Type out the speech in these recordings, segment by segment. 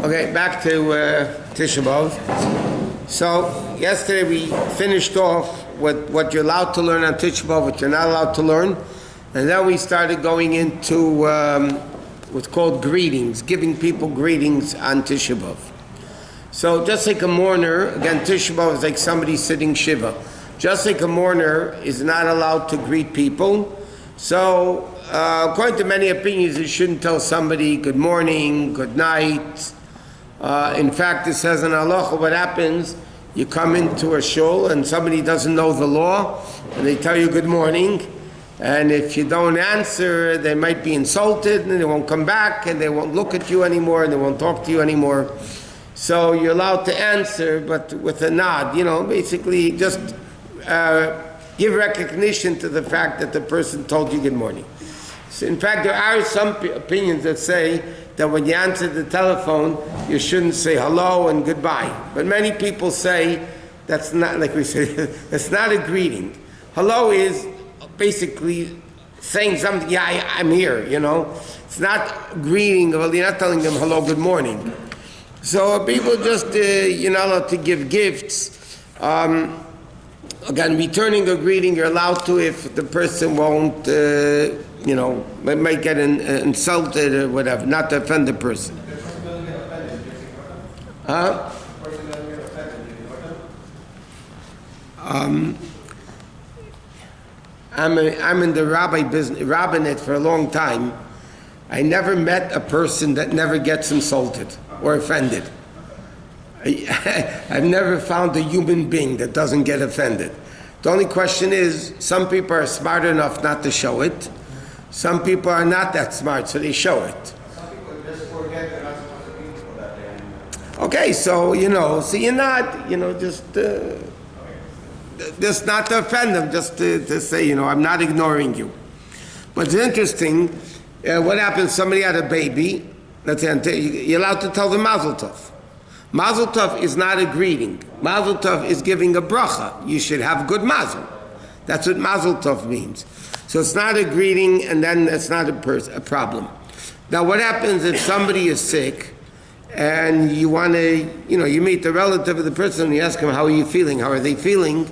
Okay, back to Tisha B'Av. So yesterday we finished off with what you're allowed to learn on Tisha B'Av, what you're not allowed to learn, and then we started going into what's called greetings, giving people greetings on Tisha B'Av. So just like a mourner, again, Tisha B'Av is like somebody sitting Shiva. Just like a mourner is not allowed to greet people, so according to many opinions, you shouldn't tell somebody good morning, good night. In fact, it says in halacha, what happens, you come into a shul and somebody doesn't know the law, and they tell you good morning, and if you don't answer, they might be insulted, and they won't come back, and they won't look at you anymore, and they won't talk to you anymore. So you're allowed to answer, but with a nod, basically just give recognition to the fact that the person told you good morning. So in fact, there are some opinions that say that when you answer the telephone, you shouldn't say hello and goodbye. But many people say that's not, like we said, that's not a greeting. Hello is basically saying something, yeah, I'm here, It's not greeting, well, you're not telling them hello, good morning. So people just, you're not allowed to give gifts. Again, returning a greeting, you're allowed to if the person won't, might get insulted or whatever, not to offend the person. I'm in the rabbinate for a long time. I never met a person that never gets insulted or offended. I've never found a human being that doesn't get offended. The only question is, some people are smart enough not to show it. Some people are not that smart, so they show it. Some people just forget they're not supposed to be for that day. Okay, so, so you're not, just not to offend them, just to say, I'm not ignoring you. But it's interesting, what happens, somebody had a baby, let's say, you're allowed to tell them Mazel Tov. Mazel Tov is not a greeting. Mazel Tov is giving a bracha. You should have good mazel. That's what Mazel Tov means. So it's not a greeting, and then it's not a problem. Now what happens if somebody is sick, and you want to, you meet the relative of the person, and you ask them, how are you feeling? How are they feeling?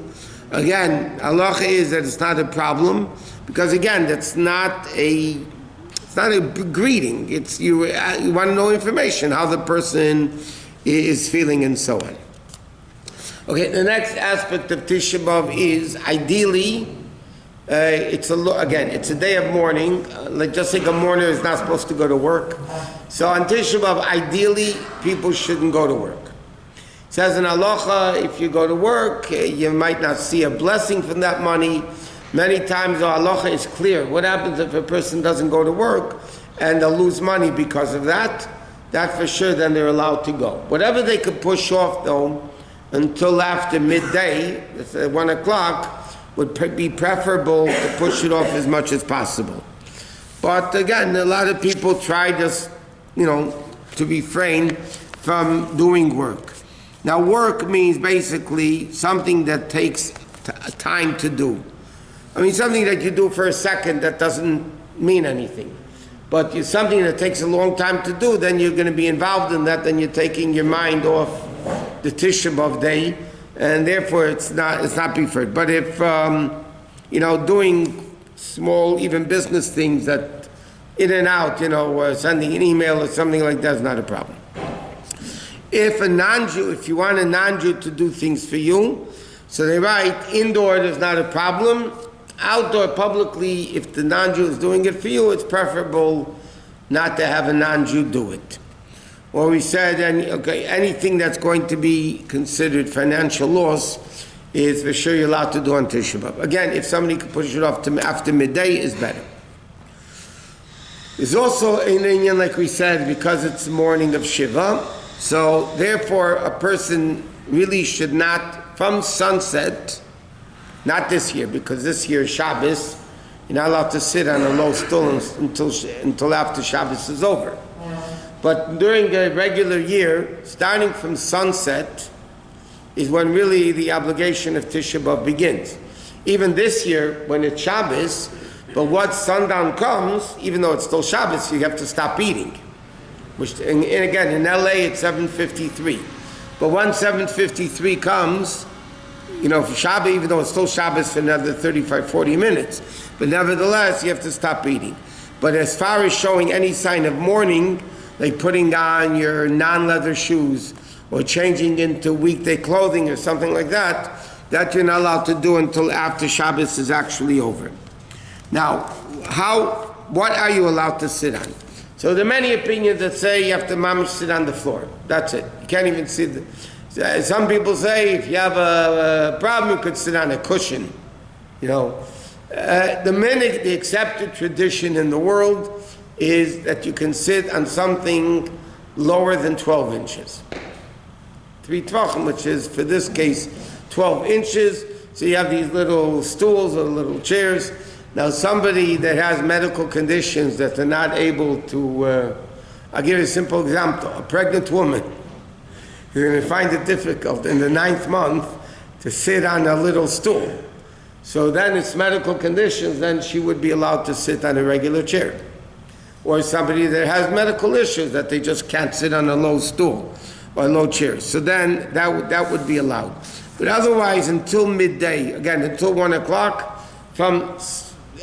Again, halacha is that it's not a problem, because again, it's not a greeting. It's you want to know information, how the person is feeling and so on. Okay, the next aspect of Tisha B'Av is ideally, it's a day of mourning. Just like a mourner is not supposed to go to work. So on Tisha B'Av, ideally, people shouldn't go to work. It says in halacha, if you go to work, you might not see a blessing from that money. Many times the halacha is clear. What happens if a person doesn't go to work and they'll lose money because of that? That for sure, then they're allowed to go. Whatever they could push off, though, until after midday, it's at 1 o'clock, would be preferable to push it off as much as possible. But again, a lot of people try just, to refrain from doing work. Now, work means basically something that takes time to do. Something that you do for a second that doesn't mean anything. But it's something that takes a long time to do, then you're going to be involved in that, then you're taking your mind off the Tisha B'Av day, and therefore it's not preferred. But if, doing small, even business things that in and out, sending an email or something like that is not a problem. If you want a non-Jew to do things for you, so they write, indoor there's not a problem. Outdoor, publicly, if the non-Jew is doing it for you, it's preferable not to have a non-Jew do it. Or we said, anything that's going to be considered financial loss is for sure you're allowed to do on Tisha B'Av. Again, if somebody can push it off to after midday, is better. There's also an Indian, like we said, because it's the morning of Shiva, so therefore a person really should not, from sunset, not this year, because this year is Shabbos, you're not allowed to sit on a low stool until after Shabbos is over. But during a regular year, starting from sunset, is when really the obligation of Tisha B'Av begins. Even this year, when it's Shabbos, but once sundown comes, even though it's still Shabbos, you have to stop eating. and again, in LA it's 7:53. But once 7:53 comes, for Shabbat, even though it's still Shabbos for another 35, 40 minutes, but nevertheless, you have to stop eating. But as far as showing any sign of mourning, like putting on your non-leather shoes or changing into weekday clothing or something like that you're not allowed to do until after Shabbos is actually over. Now, what are you allowed to sit on? So there are many opinions that say you have to mamish sit on the floor. That's it. You can't even sit. Some people say if you have a problem, you could sit on a cushion. The accepted tradition in the world is that you can sit on something lower than 12 inches. 3 tvachim, which is, for this case, 12 inches. So you have these little stools or little chairs. Now somebody that has medical conditions that they're not able to, I'll give you a simple example. A pregnant woman, you're going to find it difficult in the 9th month to sit on a little stool. So then it's medical conditions, then she would be allowed to sit on a regular chair. Or somebody that has medical issues that they just can't sit on a low stool or a low chair. So then that would be allowed. But otherwise, until midday, again, until 1 o'clock, from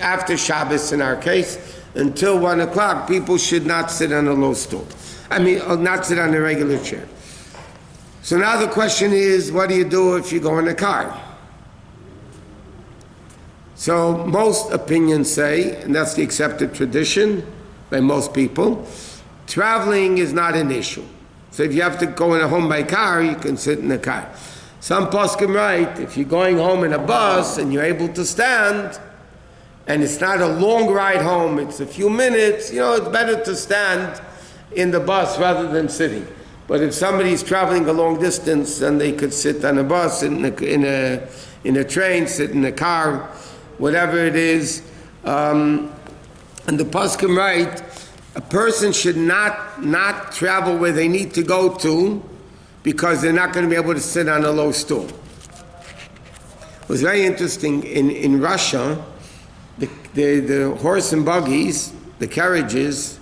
after Shabbos in our case, until 1 o'clock, people should not sit on a low stool. Not sit on a regular chair. So now the question is, what do you do if you go in a car? So most opinions say, and that's the accepted tradition by most people, traveling is not an issue. So if you have to go in a home by car, you can sit in the car. Some poskim write, if you're going home in a bus and you're able to stand, and it's not a long ride home, it's a few minutes, it's better to stand in the bus rather than sitting. But if somebody's traveling a long distance, then they could sit on a bus, in a train, sit in a car, whatever it is. And the poskim write, a person should not travel where they need to go to because they're not going to be able to sit on a low stool. It was very interesting. In Russia, the horse and buggies, the carriages,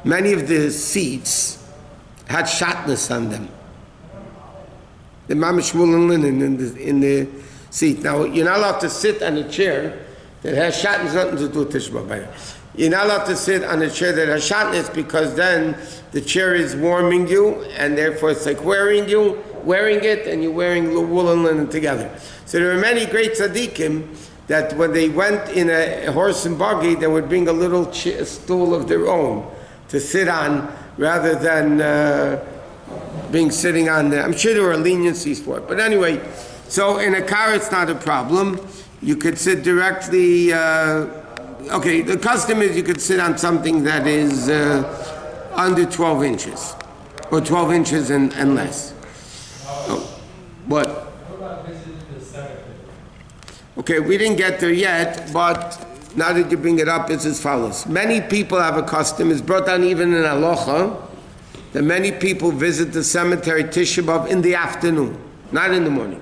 many of the seats had shatnez on them. The mamish wool and linen in the seat. Now, you're not allowed to sit on a chair that has shatnez, nothing to do with Tisha B'Av. You're not allowed to sit on a chair that has shatnez because then the chair is warming you and therefore it's like wearing it and you're wearing wool and linen together. So there are many great tzaddikim that when they went in a horse and buggy, they would bring a little stool of their own to sit on rather than sitting on there. I'm sure there were leniencies for it. But anyway, so in a car it's not a problem. You could sit directly, the custom is you could sit on something that is under 12 inches, or 12 inches and less. What? Okay, we didn't get there yet, but now that you bring it up, it's as follows. Many people have a custom, it's brought down even in halacha, that many people visit the cemetery Tisha B'Av in the afternoon, not in the morning.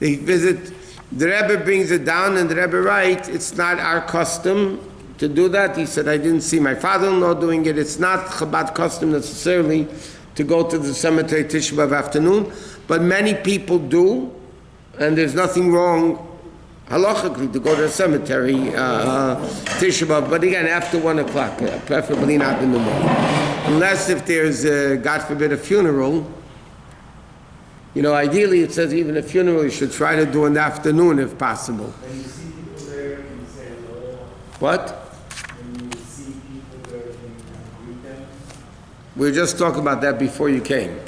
They visit, the Rebbe brings it down, and the Rebbe writes, it's not our custom to do that. He said, I didn't see my father-in-law doing it. It's not Chabad custom necessarily to go to the cemetery Tisha B'Av afternoon, but many people do, and there's nothing wrong halachically to go to the cemetery Tisha B'Av, but again after 1 o'clock, preferably not in the morning, unless if there's God forbid a funeral. Ideally it says even a funeral you should try to do in the afternoon if possible. When you see people there, can you say hello? What? When you see people there, can you greet them? We were just talking about that before you came.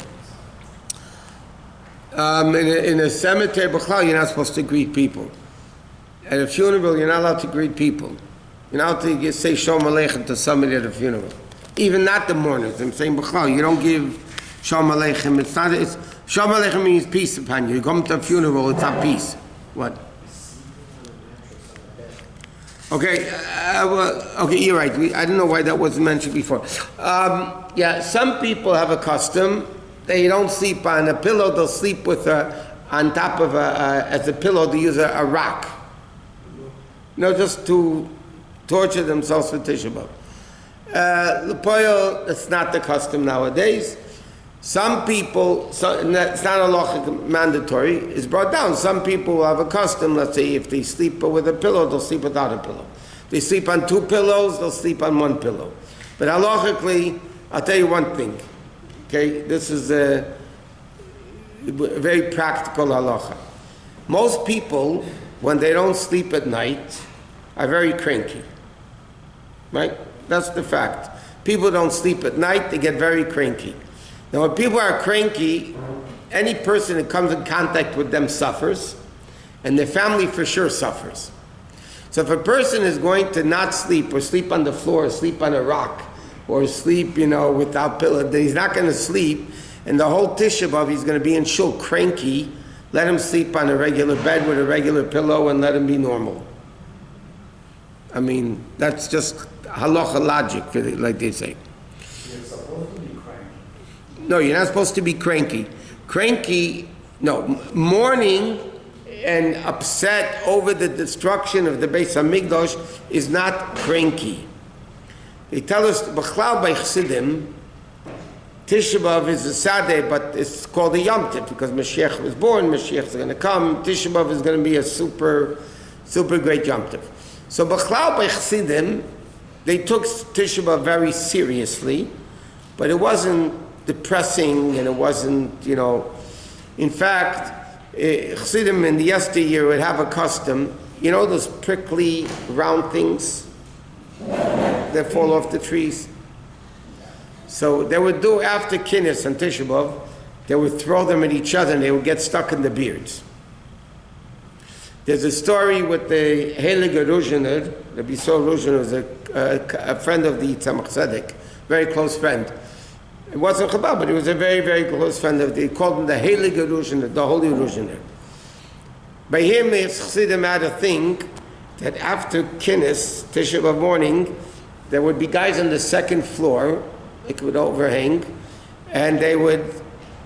In a cemetery, you're not supposed to greet people. At a funeral, you're not allowed to greet people. You're not allowed to say Shalom Aleichem to somebody at a funeral. Even not the mourners. I'm saying, you don't give Shalom Aleichem. Shalom Aleichem means peace upon you. You come to a funeral, it's not peace. What? Okay, you're right. I don't know why that wasn't mentioned before. Some people have a custom. They don't sleep on a pillow. They'll sleep with on top of as a pillow. They use a rock. Just to torture themselves for Tisha B'Av. L'poil, it's not the custom nowadays. Some people, it's not halachic mandatory, it's brought down. Some people will have a custom, let's say if they sleep with a pillow, they'll sleep without a pillow. If they sleep on 2 pillows, they'll sleep on 1 pillow. But halachically, I'll tell you one thing, okay? This is a very practical halacha. Most people, when they don't sleep at night, are very cranky, right? That's the fact. People don't sleep at night, they get very cranky. Now when people are cranky, any person that comes in contact with them suffers, and their family for sure suffers. So if a person is going to not sleep, or sleep on the floor, or sleep on a rock, or sleep, without pillow, then he's not going to sleep, and the whole Tisha B'Av he's going to be in shul cranky. Let him sleep on a regular bed with a regular pillow and let him be normal. I mean, that's just halacha logic, like they say. You're supposed to be cranky. No, you're not supposed to be cranky. Mourning and upset over the destruction of the Bais Hamikdash is not cranky. They tell us, B'chlal by Chassidim, Tisha B'Av is a Sadeh, but it's called a Yom Tov because Mashiach was born, Mashiach is going to come, Tisha B'Av is going to be a super, super great Yom Tov. So B'chlal by Chassidim, they took Tisha B'Av very seriously, but it wasn't depressing and it wasn't, in fact, Chassidim in the yesteryear would have a custom, those prickly round things that fall off the trees. So they would do after Kinnis and Tisha B'Av, they would throw them at each other and they would get stuck in the beards. There's a story with the halachic Ruzhiner. Rabbi Yosef Shusterman was a friend of the Tzemach Tzedek, very close friend. It wasn't Chabad, but he was a very, very close friend of they called him the halachic Ruzhiner, the holy Ruzhiner. By him, Chassidim had a thing that after Kinnis, Tisha B'Av morning, there would be guys on the second floor, it would overhang, and they would,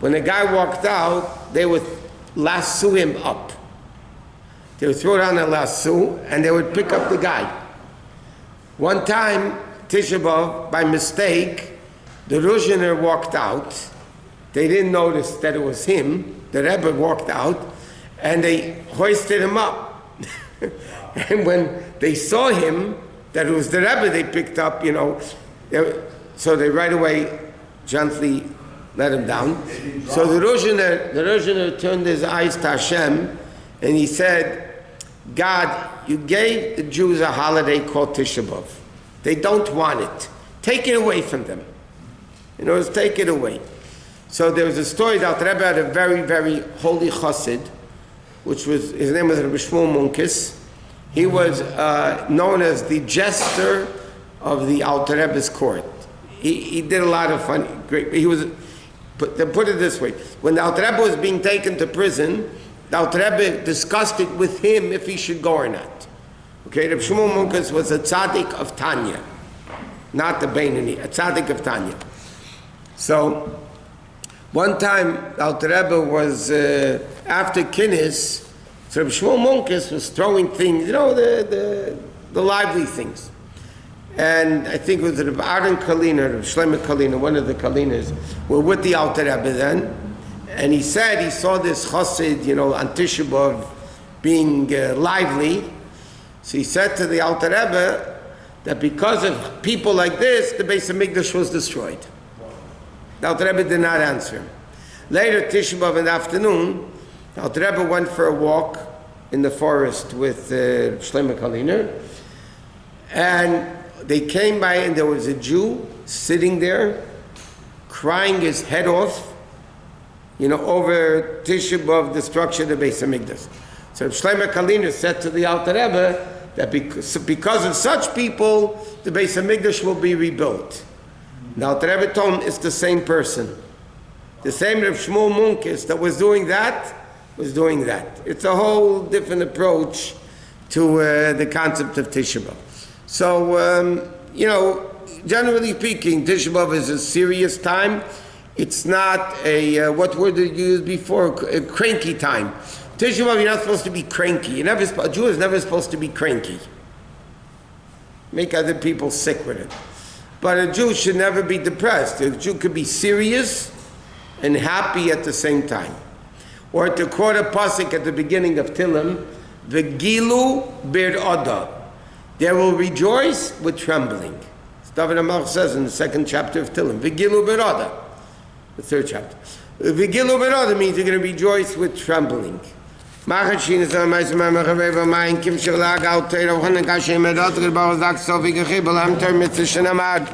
when the guy walked out, they would lasso him up. They would throw down a lasso, and they would pick up the guy. One time, Tisha B'Av, by mistake, the Ruzhiner walked out. They didn't notice that it was him. The Rebbe walked out, and they hoisted him up. And when they saw him, that it was the Rebbe they picked up, so they right away gently let him down. So the Ruzhiner turned his eyes to Hashem and he said, God, you gave the Jews a holiday called Tisha B'Av. They don't want it. Take it away from them. Take it away. So there was a story that the Rebbe had a very, very holy chassid, his name was Rabbi Shmuel Munkes. He was known as the jester of the Alter Rebbe's court. He did a lot of funny, great. He was, to put it this way, when the Alter Rebbe was being taken to prison, the Alter Rebbe discussed it with him if he should go or not. Okay, Rabbi Shmuel Munkes was a tzaddik of Tanya, not the Beinoni, a tzaddik of Tanya. So, one time, the Alter Rebbe was, after Kinnis, so Rabbi Shmuel Munkes was throwing things, the lively things. And I think it was Rabbi Aaron Kalina, Rabbi Shlomo Kalina, one of the Kalinas, were with the Alter Rebbe then. And he said he saw this chassid, on Tisha B'Av being lively. So he said to the Alter Rebbe that because of people like this, the Bais Hamikdash was destroyed. The Alter Rebbe did not answer him. Later, Tisha B'Av in the afternoon, the Alter Rebbe went for a walk in the forest with Shlomo Kalina, and they came by and there was a Jew sitting there crying his head off, over Tisha B'Av destruction of the Bais Hamikdash. So Shlomo Kalina said to the Alter Rebbe that because of such people, the Bais Hamikdash will be rebuilt. The Alter Rebbe told him it's the same person. The same Rav Shmuel Munkes that was doing that. It's a whole different approach to the concept of Tisha B'Av. So, generally speaking, Tisha B'Av is a serious time. It's not what word did you use before? A cranky time. Tisha B'Av, you're not supposed to be cranky. A Jew is never supposed to be cranky. Make other people sick with it. But a Jew should never be depressed. A Jew could be serious and happy at the same time. Or to quote a pasuk at the beginning of Tillim, V'gilu bir oda. They will rejoice with trembling. As David HaMelech says in the second chapter of Tillim, V'gilu bir oda. The third chapter. V'gilu bir oda means you're going to rejoice with trembling. Machat shina meis memachaveva mayin kim shirlag al teira v'chanan kashem edot g'rbal zak sofi g'chibel ham ter mitzvah shenamad.